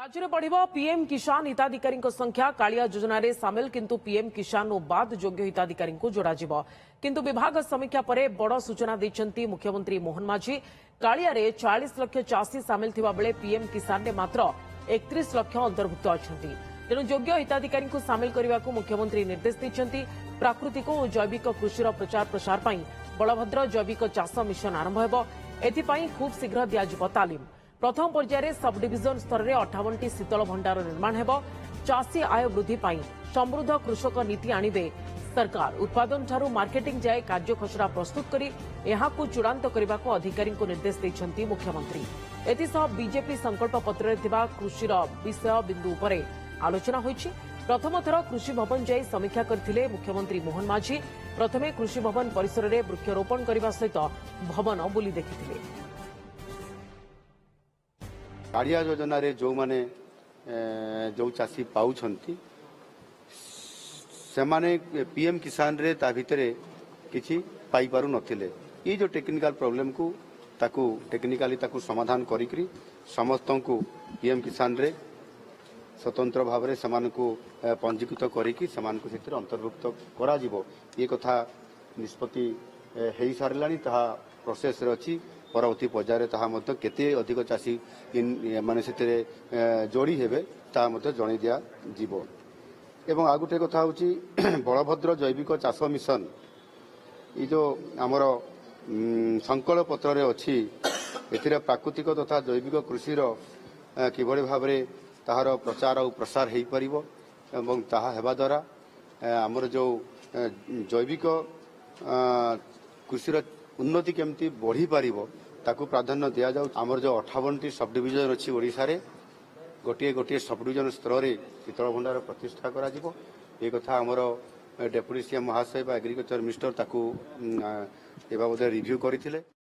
राज्य में बढ़ पीएम किसान हिताधिकारी संख्या कालिया योजन सामिल किंतु पीएम किसान और बाद योग्य हिताधिकारी जोड़ा किंतु विभाग समीक्षा पर बड़ सूचना देते मुख्यमंत्री मोहन माझी कालिया 40 लाख चाषी सामिल थिबा बेले पीएम किसान में मात्र 31 लाख अंतर्भुक्त अच्छा तेणु योग्य हिताधिकारी सामिल करने को मुख्यमंत्री निर्देश देते प्राकृतिक और जैविक कृषि प्रचार प्रसार पर बलभद्र जैविक चाष मिशन आरंभ हो खूब शीघ्र दिज्व तालीम प्रथम पर्यायर सब डिविजन स्तर में 58टी शीतल भंडार निर्माण हो चाषी आय वृद्धि समृद्ध कृषक नीति आणवे सरकार उत्पादन ठारू मार्केटिंग जाए कार्य खसड़ा प्रस्तुत करी यहां चूड़ांत करने को अधिकारी निर्देश देते मुख्यमंत्री एसह बीजेपी संकल्प पत्र कृषि विषय बिंदु पर आलोचना होईछि प्रथम थर कृषि भवन जाई समीक्षा करथिले मुख्यमंत्री मोहन माझी प्रथमे कृषि भवन परिसर में वृक्षरोपण करने सहित भवन बुली देखिथिले कालिया योजन जो माने जो चाषी पाउछंती से माने पीएम किसान रे ता भितरे किछि पाई पारु नथिले ये जो टेक्निकल प्रॉब्लम को ताकू टेक्निकली ताकू समाधान करिकरी समस्त को पीएम किसान रे स्वतंत्र भाव में को पंजीकृत करिकि को सेतिर अंतर्भुक्त करा जिवो ये कथा निष्पत्ति हेई सारलानी ताहा प्रोसेस रे अछि परवर्ती पर्यायर ताहा मध्य केते अधिक चाषी माने सेतिर जोड़ी हेबे ता मध्य जणै दिया जिवो एवं आ गोटे कथा होची बलभद्र जैविक चाष मिशन ये जो आमर संकल्प पत्र रे अछि एथिरे प्राकृतिक तथा जैविक कृषि किभଳି भाबरे ताहार प्रचार और प्रसार हेई परिबो एवं ताहा हेबा द्वारा आमर जो जैविक कृषि उन्नति केमती बढ़ी पारिबो ताकू प्राधान्य दिया जाउ आमर जो 58टी सब डिविजन अछि ओडिसा रे गोटे गोटे सब डिविजन स्तर रे शीतल भंडार प्रतिष्ठा करा जिवो ए कथा आमर डेप्यूटी सीएम महाशय बा एग्रीकल्चर मिनिस्टर ताकू ए बाबद रिव्यू करथिले।